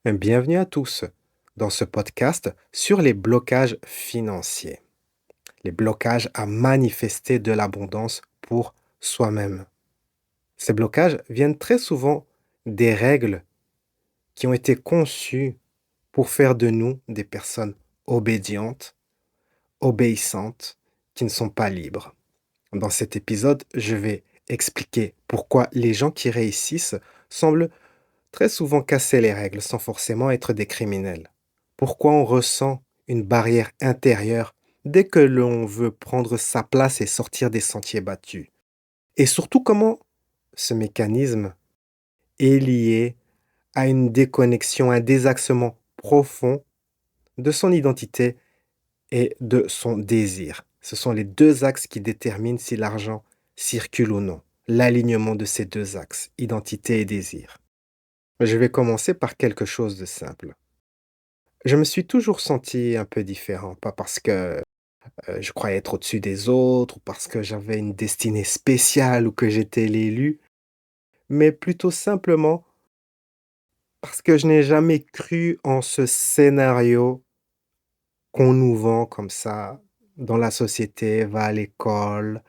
Bienvenue à tous dans ce podcast sur les blocages financiers, les blocages à manifester de l'abondance pour soi-même. Ces blocages viennent très souvent des règles qui ont été conçues pour faire de nous des personnes obédientes, obéissantes, qui ne sont pas libres. Dans cet épisode, je vais expliquer pourquoi les gens qui réussissent semblent très souvent casser les règles sans forcément être des criminels. Pourquoi on ressent une barrière intérieure dès que l'on veut prendre sa place et sortir des sentiers battus? Et surtout comment ce mécanisme est lié à une déconnexion, un désaxement profond de son identité et de son désir. Ce sont les deux axes qui déterminent si l'argent circule ou non. L'alignement de ces deux axes, identité et désir. Je vais commencer par quelque chose de simple. Je me suis toujours senti un peu différent, pas parce que, je croyais être au-dessus des autres ou parce que j'avais une destinée spéciale ou que j'étais l'élu, mais plutôt simplement parce que je n'ai jamais cru en ce scénario qu'on nous vend comme ça dans la société: «Va à l'école,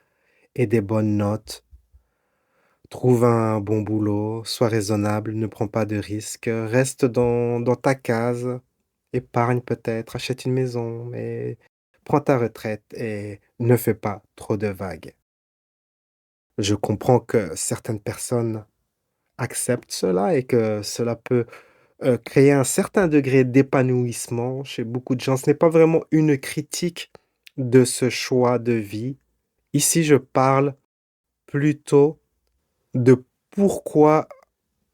aie des bonnes notes, trouve un bon boulot, sois raisonnable, ne prends pas de risques, reste dans ta case, épargne peut-être, achète une maison, mais prends ta retraite et ne fais pas trop de vagues». Je comprends que certaines personnes acceptent cela et que cela peut, créer un certain degré d'épanouissement chez beaucoup de gens. Ce n'est pas vraiment une critique de ce choix de vie. Ici, je parle plutôt de pourquoi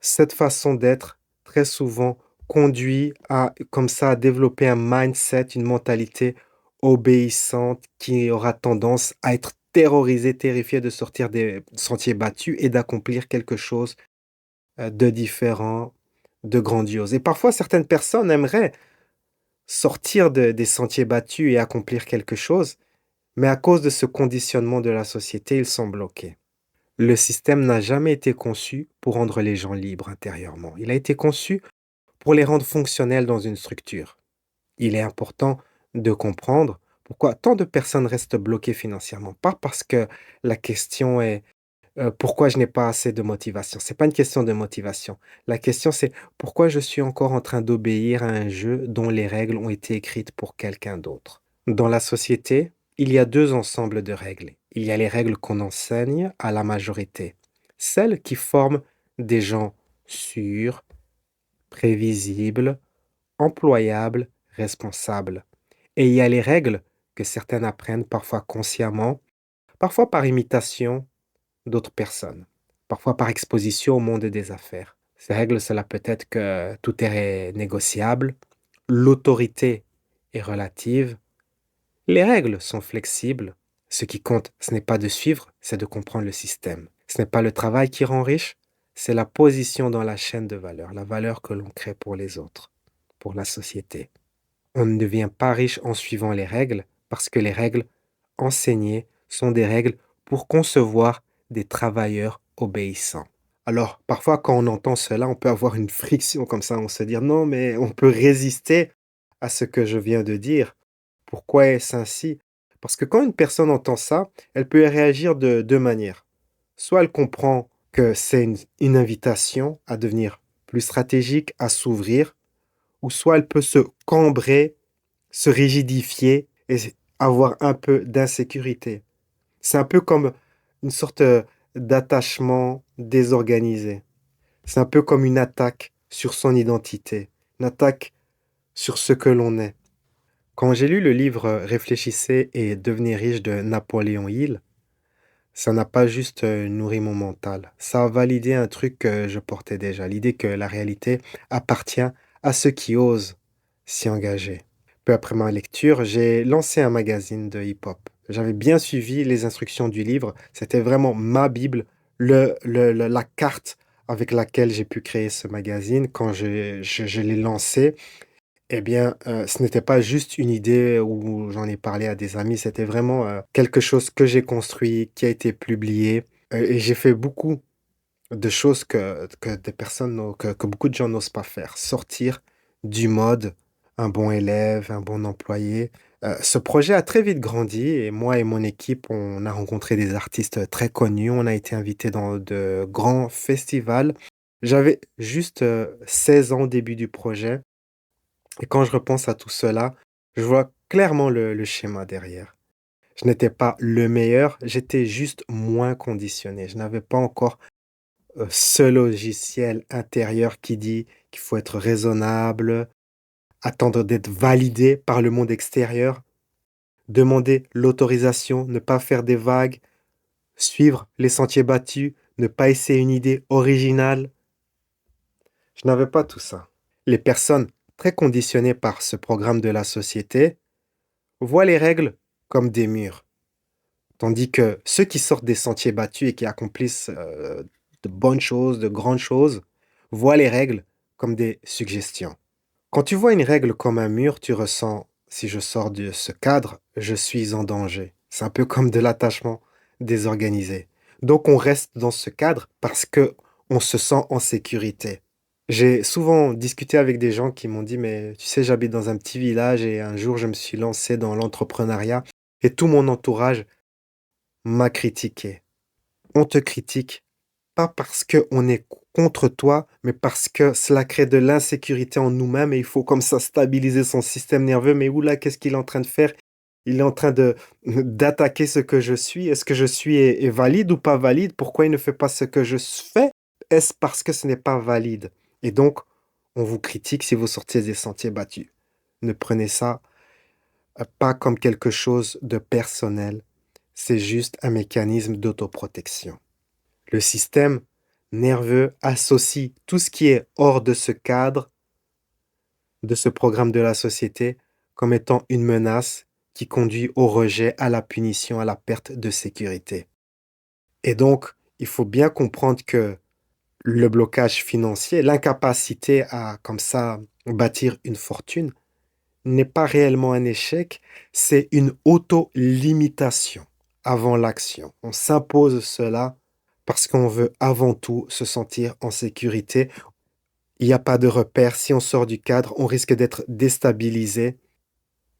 cette façon d'être, très souvent, conduit à comme ça, à développer un mindset, une mentalité obéissante qui aura tendance à être terrorisé, terrifié de sortir des sentiers battus et d'accomplir quelque chose, de différent, de grandiose. Et parfois, certaines personnes aimeraient sortir des sentiers battus et accomplir quelque chose, mais à cause de ce conditionnement de la société, ils sont bloqués. Le système n'a jamais été conçu pour rendre les gens libres intérieurement. Il a été conçu pour les rendre fonctionnels dans une structure. Il est important de comprendre pourquoi tant de personnes restent bloquées financièrement. Pas parce que la question est pourquoi je n'ai pas assez de motivation. C'est pas une question de motivation. La question c'est pourquoi je suis encore en train d'obéir à un jeu dont les règles ont été écrites pour quelqu'un d'autre. Dans la société, il y a deux ensembles de règles. Il y a les règles qu'on enseigne à la majorité, celles qui forment des gens sûrs, prévisibles, employables, responsables. Et il y a les règles que certains apprennent parfois consciemment, parfois par imitation d'autres personnes, parfois par exposition au monde des affaires. Ces règles, cela peut être que tout est négociable, l'autorité est relative, les règles sont flexibles. Ce qui compte, ce n'est pas de suivre, c'est de comprendre le système. Ce n'est pas le travail qui rend riche, c'est la position dans la chaîne de valeur, la valeur que l'on crée pour les autres, pour la société. On ne devient pas riche en suivant les règles parce que les règles enseignées sont des règles pour concevoir des travailleurs obéissants. Alors, parfois, quand on entend cela, on peut avoir une friction comme ça, on se dit non, mais on peut résister à ce que je viens de dire. Pourquoi est-ce ainsi? Parce que quand une personne entend ça, elle peut réagir de deux manières. Soit elle comprend que c'est une invitation à devenir plus stratégique, à s'ouvrir, ou soit elle peut se cambrer, se rigidifier et avoir un peu d'insécurité. C'est un peu comme une sorte d'attachement désorganisé. C'est un peu comme une attaque sur son identité, une attaque sur ce que l'on est. Quand j'ai lu le livre Réfléchissez et devenez riche de Napoléon Hill, ça n'a pas juste nourri mon mental. Ça a validé un truc que je portais déjà, l'idée que la réalité appartient à ceux qui osent s'y engager. Peu après ma lecture, j'ai lancé un magazine de hip-hop. J'avais bien suivi les instructions du livre. C'était vraiment ma Bible, la carte avec laquelle j'ai pu créer ce magazine. Quand je l'ai lancé, eh bien, ce n'était pas juste une idée où j'en ai parlé à des amis, c'était vraiment, quelque chose que j'ai construit, qui a été publié, et j'ai fait beaucoup de choses que des personnes que beaucoup de gens n'osent pas faire. Sortir du mode un bon élève, un bon employé. Ce projet a très vite grandi et moi et mon équipe, on a rencontré des artistes très connus. On a été invités dans de grands festivals. J'avais juste, 16 ans au début du projet et quand je repense à tout cela, je vois clairement le schéma derrière. Je n'étais pas le meilleur, j'étais juste moins conditionné. Je n'avais pas encore ce logiciel intérieur qui dit qu'il faut être raisonnable, attendre d'être validé par le monde extérieur, demander l'autorisation, ne pas faire des vagues, suivre les sentiers battus, ne pas essayer une idée originale. Je n'avais pas tout ça. Les personnes très conditionnées par ce programme de la société voient les règles comme des murs, tandis que ceux qui sortent des sentiers battus et qui accomplissent de bonnes choses, de grandes choses, voient les règles comme des suggestions. Quand tu vois une règle comme un mur, tu ressens, si je sors de ce cadre, je suis en danger. C'est un peu comme de l'attachement désorganisé. Donc on reste dans ce cadre parce que on se sent en sécurité. J'ai souvent discuté avec des gens qui m'ont dit, mais tu sais, j'habite dans un petit village et un jour je me suis lancé dans l'entrepreneuriat et tout mon entourage m'a critiqué. On te critique pas parce qu'on est contre toi, mais parce que cela crée de l'insécurité en nous-mêmes et il faut comme ça stabiliser son système nerveux. Mais oula, qu'est-ce qu'il est en train de faire? Il est en train de d'attaquer ce que je suis. Est-ce que je suis est valide ou pas valide? Pourquoi il ne fait pas ce que je fais? Est-ce parce que ce n'est pas valide? Et donc, on vous critique si vous sortez des sentiers battus. Ne prenez ça pas comme quelque chose de personnel. C'est juste un mécanisme d'autoprotection. Le système nerveux associe tout ce qui est hors de ce cadre, de ce programme de la société, comme étant une menace qui conduit au rejet, à la punition, à la perte de sécurité. Et donc, il faut bien comprendre que le blocage financier, l'incapacité à, comme ça, bâtir une fortune, n'est pas réellement un échec, c'est une auto-limitation avant l'action. On s'impose cela parce qu'on veut avant tout se sentir en sécurité. Il n'y a pas de repère. Si on sort du cadre, on risque d'être déstabilisé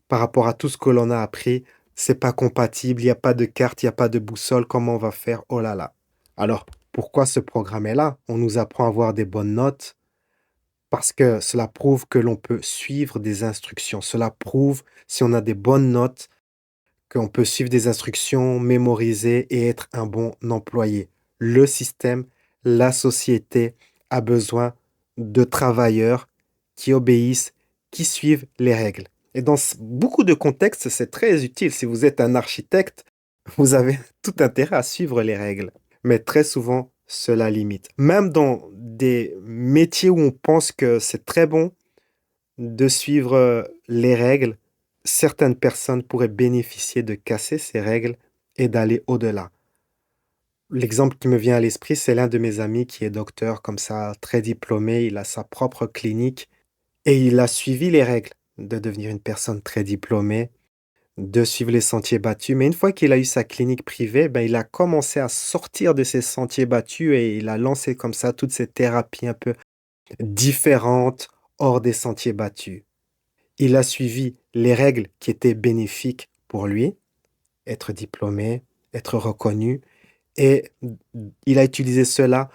par rapport à tout ce que l'on a appris. C'est pas compatible, il n'y a pas de carte, il n'y a pas de boussole. Comment on va faire? Oh là là. Alors, pourquoi ce programme est là? On nous apprend à avoir des bonnes notes parce que cela prouve que l'on peut suivre des instructions. Cela prouve, si on a des bonnes notes, qu'on peut suivre des instructions, mémoriser et être un bon employé. Le système, la société a besoin de travailleurs qui obéissent, qui suivent les règles. Et dans beaucoup de contextes, c'est très utile. Si vous êtes un architecte, vous avez tout intérêt à suivre les règles. Mais très souvent, cela limite. Même dans des métiers où on pense que c'est très bon de suivre les règles, certaines personnes pourraient bénéficier de casser ces règles et d'aller au-delà. L'exemple qui me vient à l'esprit, c'est l'un de mes amis qui est docteur, comme ça, très diplômé, il a sa propre clinique et il a suivi les règles de devenir une personne très diplômée, de suivre les sentiers battus. Mais une fois qu'il a eu sa clinique privée, ben, il a commencé à sortir de ces sentiers battus et il a lancé comme ça toutes ces thérapies un peu différentes hors des sentiers battus. Il a suivi les règles qui étaient bénéfiques pour lui, être diplômé, être reconnu, et il a utilisé cela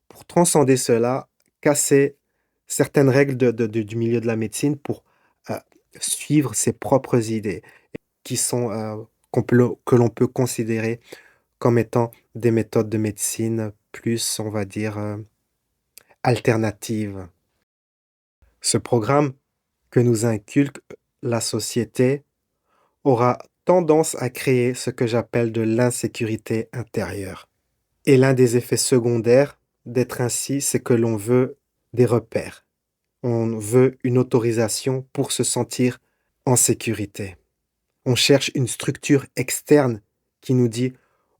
pour transcender cela, casser certaines règles du milieu de la médecine pour euh, suivre ses propres idées, qui sont que l'on peut considérer comme étant des méthodes de médecine plus, on va dire, alternatives. Ce programme que nous inculque la société aura tendance à créer ce que j'appelle de l'insécurité intérieure. Et l'un des effets secondaires d'être ainsi, c'est que l'on veut des repères. On veut une autorisation pour se sentir en sécurité. On cherche une structure externe qui nous dit,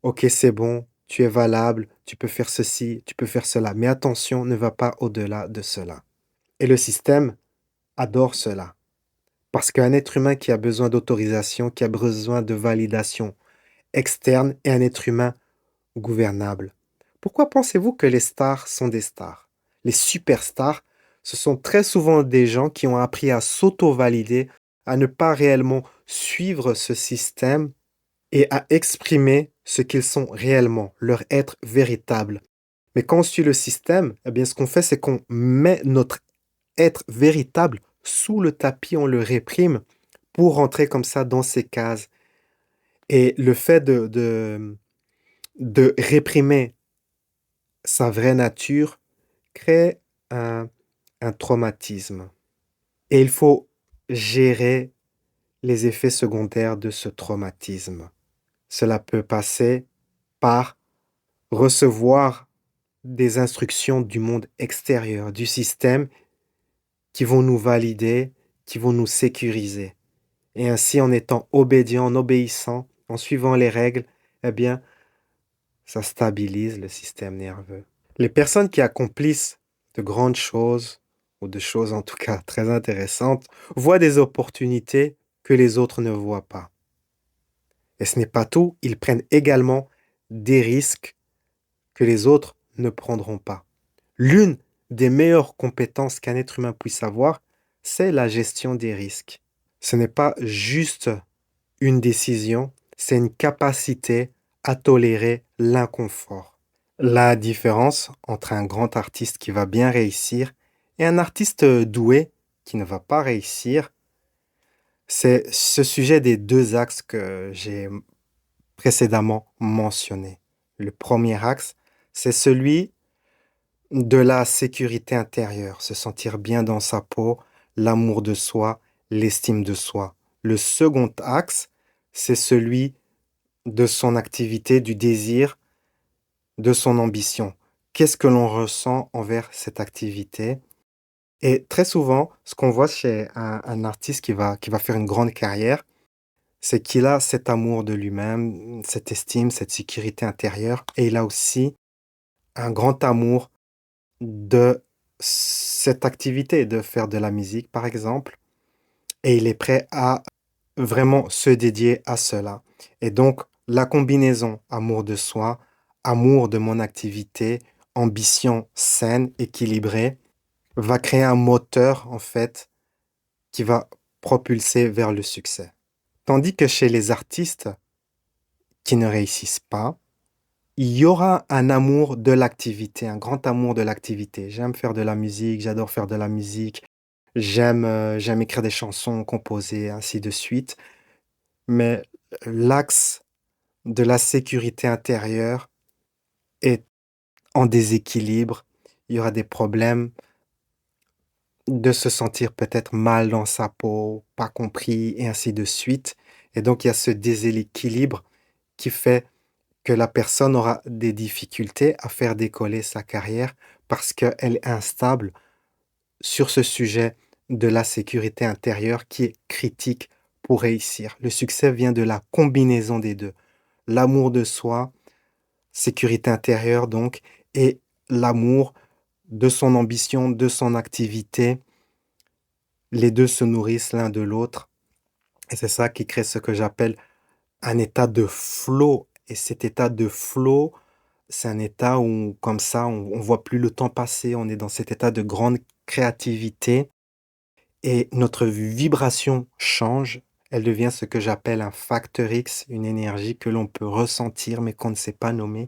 OK, c'est bon, tu es valable, tu peux faire ceci, tu peux faire cela. Mais attention, ne va pas au-delà de cela. Et le système adore cela. Parce qu'un être humain qui a besoin d'autorisation, qui a besoin de validation externe, est un être humain gouvernable. Pourquoi pensez-vous que les stars sont des stars? Les superstars, ce sont très souvent des gens qui ont appris à s'auto-valider, à ne pas réellement suivre ce système et à exprimer ce qu'ils sont réellement, leur être véritable. Mais quand on suit le système, eh bien, ce qu'on fait, c'est qu'on met notre être véritable sous le tapis, on le réprime pour rentrer comme ça dans ces cases. Et le fait de réprimer sa vraie nature crée un, un traumatisme. Et il faut gérer les effets secondaires de ce traumatisme. Cela peut passer par recevoir des instructions du monde extérieur, du système, qui vont nous valider, qui vont nous sécuriser. Et ainsi, en étant obédient, en obéissant, en suivant les règles, eh bien, ça stabilise le système nerveux. Les personnes qui accomplissent de grandes choses, ou de choses en tout cas très intéressantes, voient des opportunités que les autres ne voient pas. Et ce n'est pas tout, ils prennent également des risques que les autres ne prendront pas. L'une des meilleures compétences qu'un être humain puisse avoir, c'est la gestion des risques. Ce n'est pas juste une décision, c'est une capacité à tolérer l'inconfort. La différence entre un grand artiste qui va bien réussir et un artiste doué qui ne va pas réussir, c'est ce sujet des deux axes que j'ai précédemment mentionnés. Le premier axe, c'est celui de la sécurité intérieure, se sentir bien dans sa peau, l'amour de soi, l'estime de soi. Le second axe, c'est celui de son activité, du désir, de son ambition. Qu'est-ce que l'on ressent envers cette activité? Et très souvent, ce qu'on voit chez un artiste qui va faire une grande carrière, c'est qu'il a cet amour de lui-même, cette estime, cette sécurité intérieure, et il a aussi un grand amour de cette activité, de faire de la musique, par exemple, et il est prêt à vraiment se dédier à cela. Et donc, la combinaison amour de soi, amour de mon activité, ambition saine, équilibrée, va créer un moteur, en fait, qui va propulser vers le succès. Tandis que chez les artistes qui ne réussissent pas, il y aura un amour de l'activité, un grand amour de l'activité. J'aime faire de la musique, j'adore faire de la musique, j'aime écrire des chansons, composer, ainsi de suite. Mais l'axe de la sécurité intérieure est en déséquilibre. Il y aura des problèmes de se sentir peut-être mal dans sa peau, pas compris, et ainsi de suite. Et donc, il y a ce déséquilibre qui fait que la personne aura des difficultés à faire décoller sa carrière parce qu'elle est instable sur ce sujet de la sécurité intérieure qui est critique pour réussir. Le succès vient de la combinaison des deux. L'amour de soi, sécurité intérieure donc, et l'amour de son ambition, de son activité. Les deux se nourrissent l'un de l'autre. Et c'est ça qui crée ce que j'appelle un état de flow. Et cet état de flow, c'est un état où, comme ça, on voit plus le temps passer. On est dans cet état de grande créativité et notre vibration change. Elle devient ce que j'appelle un facteur X, une énergie que l'on peut ressentir mais qu'on ne sait pas nommer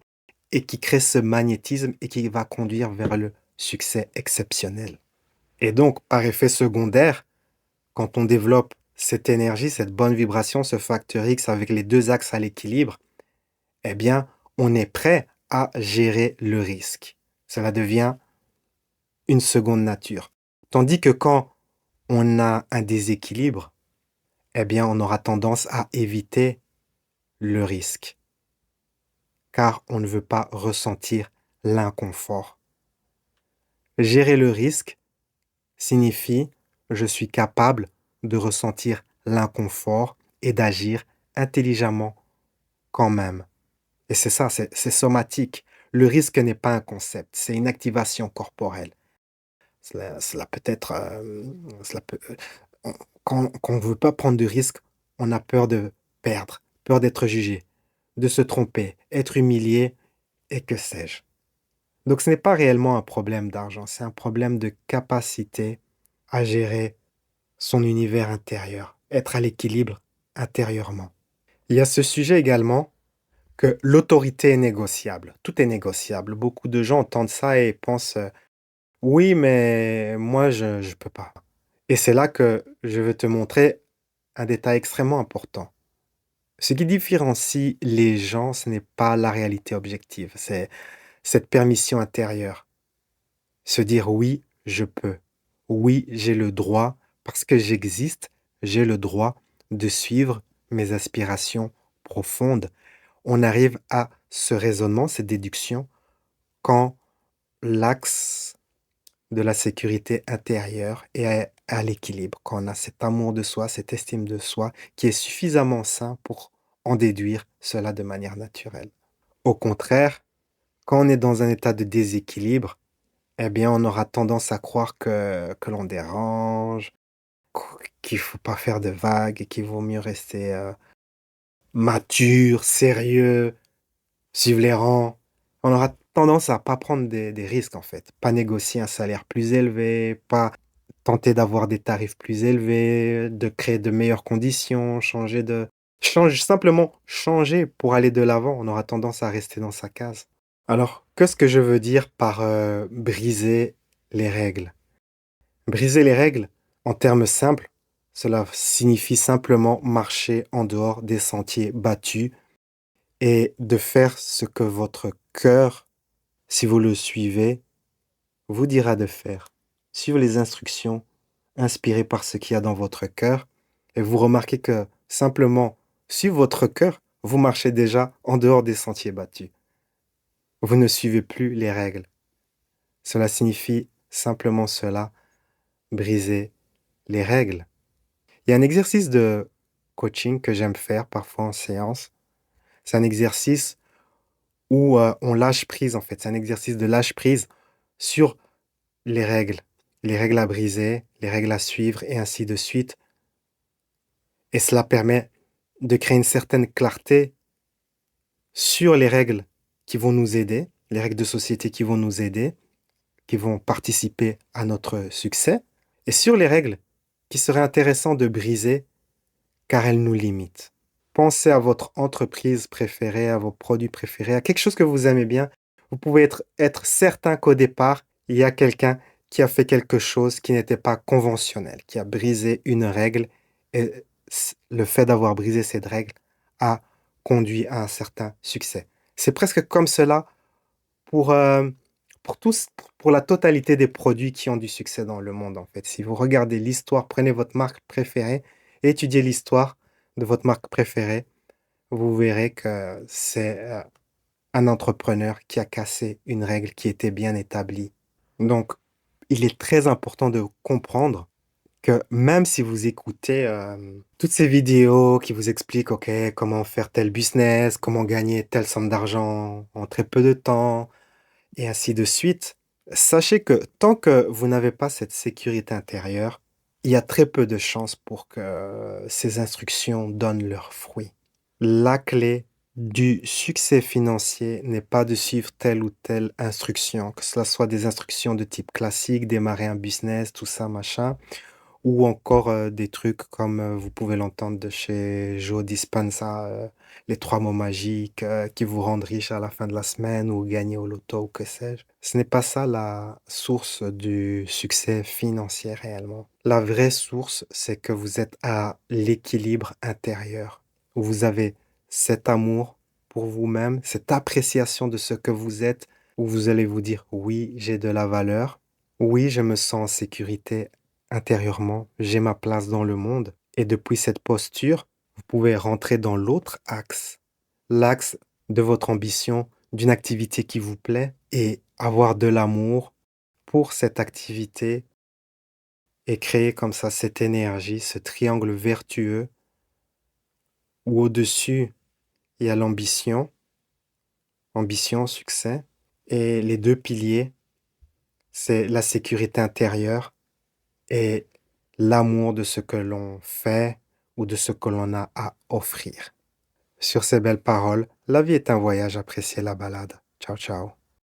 et qui crée ce magnétisme et qui va conduire vers le succès exceptionnel. Et donc, par effet secondaire, quand on développe cette énergie, cette bonne vibration, ce facteur X avec les deux axes à l'équilibre, eh bien, on est prêt à gérer le risque. Cela devient une seconde nature. Tandis que quand on a un déséquilibre, eh bien, on aura tendance à éviter le risque, car on ne veut pas ressentir l'inconfort. Gérer le risque signifie je suis capable de ressentir l'inconfort et d'agir intelligemment quand même. Et c'est ça, c'est somatique. Le risque n'est pas un concept, c'est une activation corporelle. Cela peut être... cela peut, quand on ne veut pas prendre de risque, on a peur de perdre, peur d'être jugé, de se tromper, être humilié, et que sais-je. Donc ce n'est pas réellement un problème d'argent, c'est un problème de capacité à gérer son univers intérieur, être à l'équilibre intérieurement. Il y a ce sujet également que l'autorité est négociable. Tout est négociable. Beaucoup de gens entendent ça et pensent oui, mais moi, je ne peux pas. Et c'est là que je veux te montrer un détail extrêmement important. Ce qui différencie les gens, ce n'est pas la réalité objective, c'est cette permission intérieure. Se dire oui, je peux. Oui, j'ai le droit, parce que j'existe, j'ai le droit de suivre mes aspirations profondes. On arrive à ce raisonnement, cette déduction, quand l'axe de la sécurité intérieure est à l'équilibre, quand on a cet amour de soi, cette estime de soi qui est suffisamment sain pour en déduire cela de manière naturelle. Au contraire, quand on est dans un état de déséquilibre, eh bien, on aura tendance à croire que l'on dérange, qu'il faut pas faire de vagues et qu'il vaut mieux rester mature, sérieux, suivre les rangs. On aura tendance à pas prendre des risques, en fait. Pas négocier un salaire plus élevé, pas tenter d'avoir des tarifs plus élevés, de créer de meilleures conditions, simplement changer pour aller de l'avant. On aura tendance à rester dans sa case. Alors, qu'est-ce que je veux dire par briser les règles? Briser les règles, en termes simples, cela signifie simplement marcher en dehors des sentiers battus et de faire ce que votre cœur, si vous le suivez, vous dira de faire. Suivez les instructions inspirées par ce qu'il y a dans votre cœur et vous remarquez que simplement suivre votre cœur, vous marchez déjà en dehors des sentiers battus. Vous ne suivez plus les règles. Cela signifie simplement cela, briser les règles. Il y a un exercice de coaching que j'aime faire parfois en séance. C'est un exercice où on lâche prise en fait. C'est un exercice de lâche prise sur les règles à briser, les règles à suivre et ainsi de suite. Et cela permet de créer une certaine clarté sur les règles qui vont nous aider, les règles de société qui vont nous aider, qui vont participer à notre succès, et sur les règles qui seraient intéressantes de briser car elles nous limitent. Pensez à votre entreprise préférée, à vos produits préférés, à quelque chose que vous aimez bien. Vous pouvez être certain qu'au départ, il y a quelqu'un qui a fait quelque chose qui n'était pas conventionnel, qui a brisé une règle. Et le fait d'avoir brisé cette règle a conduit à un certain succès. C'est presque comme cela pour, pour la totalité des produits qui ont du succès dans le monde, en fait. Si vous regardez l'histoire, prenez votre marque préférée et étudiez l'histoire de votre marque préférée, vous verrez que c'est un entrepreneur qui a cassé une règle qui était bien établie. Donc, il est très important de comprendre que même si vous écoutez toutes ces vidéos qui vous expliquent, OK, comment faire tel business, comment gagner telle somme d'argent en très peu de temps, et ainsi de suite, sachez que tant que vous n'avez pas cette sécurité intérieure, il y a très peu de chances pour que ces instructions donnent leurs fruits. La clé du succès financier n'est pas de suivre telle ou telle instruction, que cela soit des instructions de type classique, démarrer un business, tout ça, machin, ou encore des trucs comme vous pouvez l'entendre de chez Joe Dispenza, les 3 mots magiques qui vous rendent riche à la fin de la semaine ou gagner au loto ou que sais-je. Ce n'est pas ça la source du succès financier réellement. La vraie source, c'est que vous êtes à l'équilibre intérieur, où vous avez cet amour pour vous-même, cette appréciation de ce que vous êtes, où vous allez vous dire oui, j'ai de la valeur, oui, je me sens en sécurité intérieurement, j'ai ma place dans le monde. Et depuis cette posture, vous pouvez rentrer dans l'autre axe, l'axe de votre ambition, d'une activité qui vous plaît et avoir de l'amour pour cette activité et créer comme ça cette énergie, ce triangle vertueux où au-dessus, il y a l'ambition, ambition, succès, et les deux piliers, c'est la sécurité intérieure et l'amour de ce que l'on fait ou de ce que l'on a à offrir. Sur ces belles paroles, la vie est un voyage, appréciez la balade. Ciao, ciao.